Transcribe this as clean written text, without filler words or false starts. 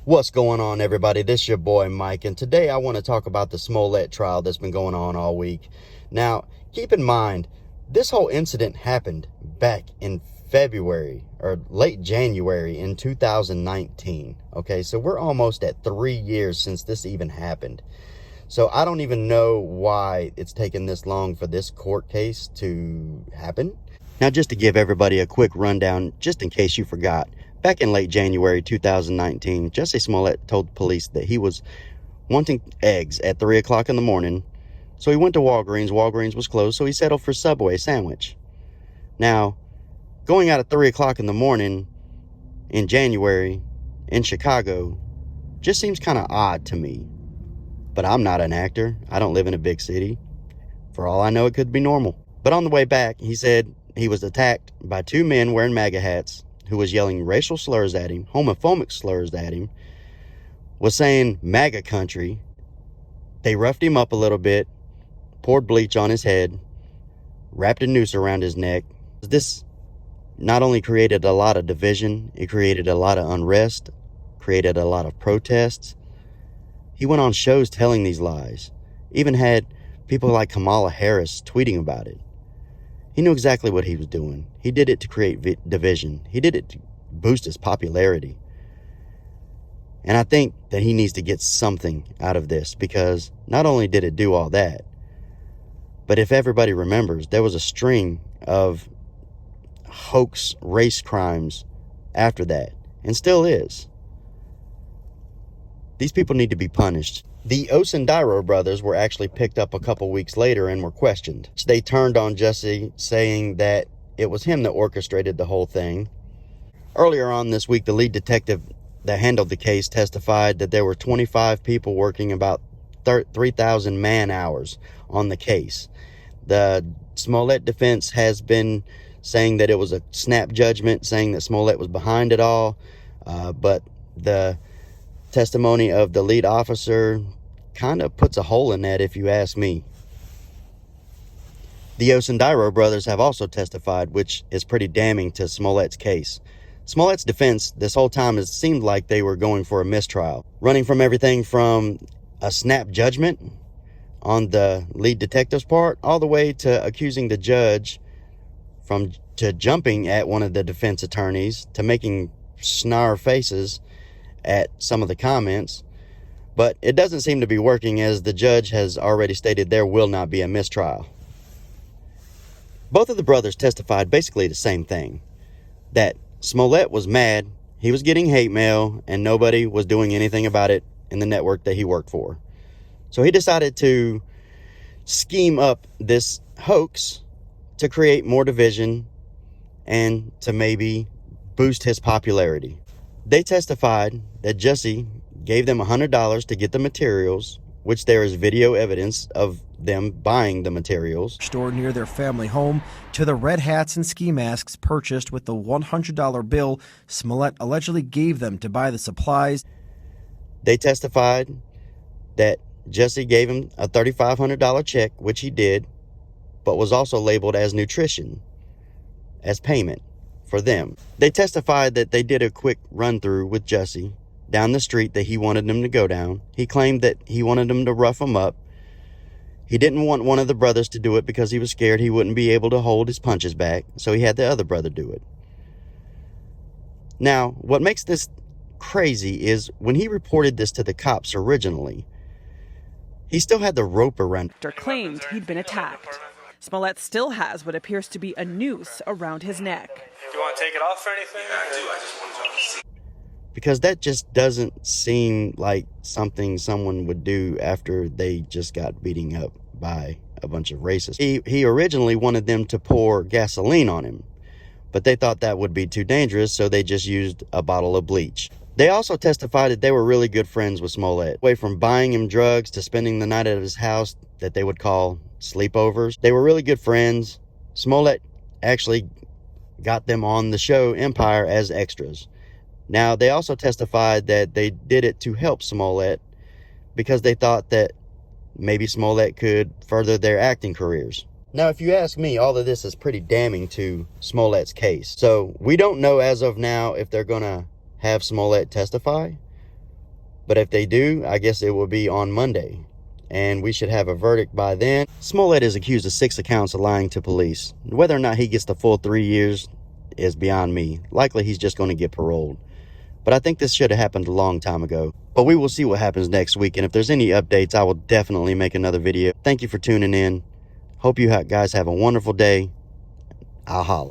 What's going on, everybody? This is your boy Mike, and today I want to talk about the Smollett trial that's been going on all week. Now, keep in mind, this whole incident happened back in February or late January in 2019. Okay, so we're almost at 3 years since this even happened. So I don't even know why it's taken this long for this court case to happen. Now, just to give everybody a quick rundown, just in case you forgot, back in late January 2019, Jussie Smollett told police that he was wanting eggs at 3 o'clock in the morning. So he went to Walgreens. Walgreens was closed, so he settled for Subway sandwich. Now, going out at 3 o'clock in the morning in January in Chicago just seems kind of odd to me. But I'm not an actor. I don't live in a big city. For all I know, it could be normal. But on the way back, he said he was attacked by two men wearing MAGA hats who was yelling racial slurs at him, homophobic slurs at him, was saying MAGA country. They roughed him up a little bit, poured bleach on his head, wrapped a noose around his neck. This not only created a lot of division, it created a lot of unrest, created a lot of protests. He went on shows telling these lies, even had people like Kamala Harris tweeting about it. He knew exactly what he was doing. He did it to create division. He did it to boost his popularity. And I think that he needs to get something out of this, because not only did it do all that, but if everybody remembers, there was a string of hoax race crimes after that, and still is. These people need to be punished. The Osundairo brothers were actually picked up a couple weeks later and were questioned. They turned on Jussie, saying that it was him that orchestrated the whole thing. Earlier on this week, the lead detective that handled the case testified that there were 25 people working about 3,000 man-hours on the case. The Smollett defense has been saying that it was a snap judgment, saying that Smollett was behind it all, but the testimony of the lead officer kind of puts a hole in that, if you ask me. The Osundairo brothers have also testified, which is pretty damning to Smollett's case. Smollett's defense this whole time has seemed like they were going for a mistrial, running from everything from a snap judgment on the lead detective's part all the way to accusing the judge to jumping at one of the defense attorneys, to making snarl faces at some of the comments. But it doesn't seem to be working, as the judge has already stated there will not be a mistrial. Both of the brothers testified basically the same thing, that Smollett was mad, he was getting hate mail, and nobody was doing anything about it in the network that he worked for. So he decided to scheme up this hoax to create more division and to maybe boost his popularity. They testified that Jussie gave them $100 to get the materials, which there is video evidence of them buying the materials. Stored near their family home, to the red hats and ski masks purchased with the $100 bill Smollett allegedly gave them to buy the supplies. They testified that Jussie gave him a $3,500 check, which he did, but was also labeled as nutrition, as payment for them. They testified that they did a quick run through with Jussie down the street that he wanted them to go down. He claimed that he wanted them to rough him up. He didn't want one of the brothers to do it because he was scared he wouldn't be able to hold his punches back, so he had the other brother do it. Now, what makes this crazy is when he reported this to the cops originally, he still had the rope around. Claimed he'd been attacked. Smollett still has what appears to be a noose around his neck. Do you want to take it off or anything? Yeah, I do. I just want to see. Because that just doesn't seem like something someone would do after they just got beating up by a bunch of racists. He originally wanted them to pour gasoline on him, but they thought that would be too dangerous, so they just used a bottle of bleach. They also testified that they were really good friends with Smollett. Away from buying him drugs to spending the night at his house that they would call sleepovers. They were really good friends. Smollett actually got them on the show Empire as extras. Now, they also testified that they did it to help Smollett because they thought that maybe Smollett could further their acting careers. Now, if you ask me, all of this is pretty damning to Smollett's case. So we don't know as of now if they're going to have Smollett testify But if they do, I guess it will be on Monday, and we should have a verdict by then. Smollett is accused of 6 accounts of lying to police. Whether or not he gets the full 3 years is beyond me. Likely he's just going to get paroled. But I think this should have happened a long time ago. But we will see what happens next week, and if there's any updates, I will definitely make another video. Thank you for tuning in. Hope you guys have a wonderful day. I'll holla.